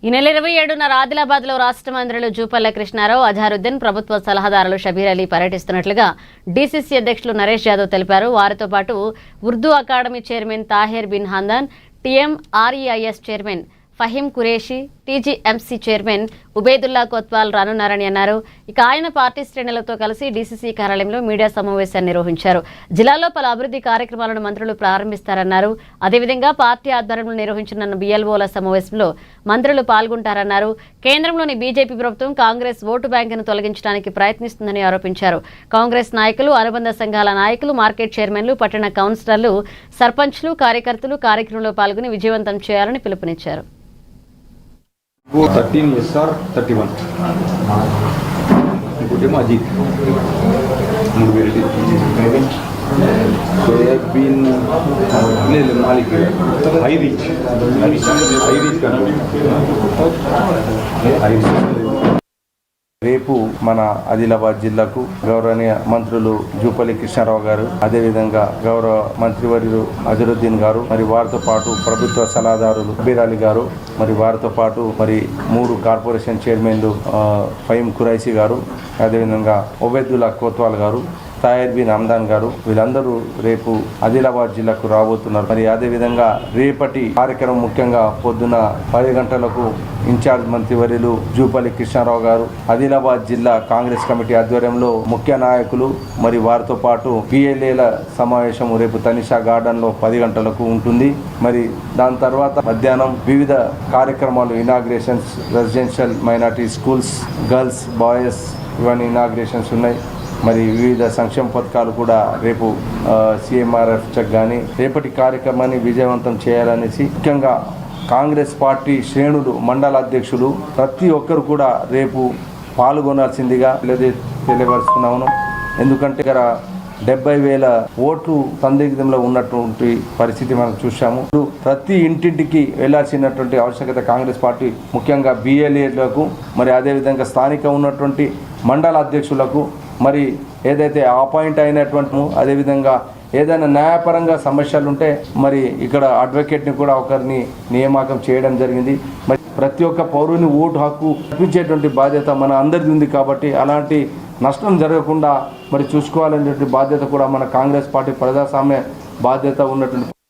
ఈ నెల 27న ఆదిలాబాద్లో రాష్ట్ర మంత్రులు జూపల్లి కృష్ణారావు, అజారుద్దీన్, ప్రభుత్వ సలహాదారులు షబీర్ అలీ పర్యటిస్తున్నట్లుగా డీసీసీ అధ్యక్షులు నరేష్ యాదవ్ తెలిపారు. వారితో పాటు Urdu academy chairman Tahir bin Hamdan, TMREIS chairman Faheem Qureshi, TGMC chairman Ubedullah Kotwal రానున్నారని అన్నారు. ఇక ఆయన పార్టీ శ్రేణులతో కలిసి డీసీసీ కార్యాలయంలో మీడియా సమావేశాన్ని నిర్వహించారు. జిల్లాలో పలు అభివృద్ధి కార్యక్రమాలను మంత్రులు ప్రారంభిస్తారన్నారు. అదేవిధంగా పార్టీ ఆధ్వర్యంలో నిర్వహించిన బిఎల్ఓల సమావేశంలో మంత్రులు పాల్గొంటారన్నారు. కేంద్రంలోని బీజేపీ ప్రభుత్వం కాంగ్రెస్ ఓటు బ్యాంకును తొలగించడానికి ప్రయత్నిస్తుందని ఆరోపించారు. కాంగ్రెస్ నాయకులు, అనుబంధ సంఘాల నాయకులు, మార్కెట్ చైర్మన్లు, పట్టణ కౌన్సిలర్లు, సర్పంచ్లు, కార్యకర్తలు కార్యక్రమంలో పాల్గొని విజయవంతం చేయాలని పిలుపునిచ్చారు. 13 SR 31 ఇంకోటేమో అజిత్ 3 వేలు సోయాబీన్ మాలిక్ హై రీచ్ రేపు మన ఆదిలాబాద్ జిల్లాకు గౌరవనీయ మంత్రులు జూపల్లి కృష్ణారావు గారు, అదేవిధంగా గౌరవ మంత్రివర్యులు అజరుద్దీన్ గారు, మరి వారితో పాటు ప్రభుత్వ సలహాదారులు షబీర్ అలీ గారు, మరి వారితో పాటు మరి 3 కార్పొరేషన్ చైర్మన్లు ఫహీం ఖురైషి గారు, అదేవిధంగా ఉబేదుల్లా కొత్వాల్ గారు, తాహిర్ బిన్ హందన్ గారు, వీళ్ళందరూ రేపు ఆదిలాబాద్ జిల్లాకు రాబోతున్నారు. మరి అదేవిధంగా రేపటి కార్యక్రమం ముఖ్యంగా పొద్దున 10 గంటలకు ఇన్ఛార్జ్ మంత్రివర్యులు జూపల్లి కృష్ణారావు గారు, ఆదిలాబాద్ జిల్లా కాంగ్రెస్ కమిటీ ఆధ్వర్యంలో ముఖ్య నాయకులు, మరి వారితో పాటు పిఎల్ఏల సమావేశం రేపు తనిషా గార్డెన్లో 10 గంటలకు ఉంటుంది. మరి దాని తర్వాత మధ్యాహ్నం వివిధ కార్యక్రమాలు, inaugurations, residential minority schools, girls, boys, ఇవన్నీ ఇనాగ్రేషన్స్ ఉన్నాయి. మరి వివిధ సంక్షేమ పథకాలు కూడా రేపు CMRF కానీ రేపటి కార్యక్రమాన్ని విజయవంతం చేయాలనేసి ముఖ్యంగా కాంగ్రెస్ పార్టీ శ్రేణులు, మండల అధ్యక్షులు ప్రతి ఒక్కరు కూడా రేపు పాల్గొనాల్సిందిగా తెలియపరుస్తున్నాను. ఎందుకంటే ఇక్కడ 70,000 ఓట్లు సందిగ్ధంలో ఉన్నటువంటి పరిస్థితి మనం చూసాము. ప్రతి ఇంటింటికి వెళ్లాల్సినటువంటి ఆవశ్యకత కాంగ్రెస్ పార్టీ ముఖ్యంగా BLAలకు, మరి అదేవిధంగా స్థానిక ఉన్నటువంటి మండల అధ్యక్షులకు, మరి ఏదైతే అపాయింట్ అయినటువంటి, అదేవిధంగా ఏదైనా న్యాయపరంగా సమస్యలు ఉంటే మరి ఇక్కడ అడ్వకేట్ని కూడా ఒకరిని నియామకం చేయడం జరిగింది. మరి ప్రతి ఒక్క పౌరుని ఓటు హక్కు కల్పించేటువంటి బాధ్యత మన అందరిది ఉంది. కాబట్టి అలాంటి నష్టం జరగకుండా మరి చూసుకోవాలనేటువంటి బాధ్యత కూడా మన కాంగ్రెస్ పార్టీ ప్రజాస్వామ్య బాధ్యత ఉన్నటువంటి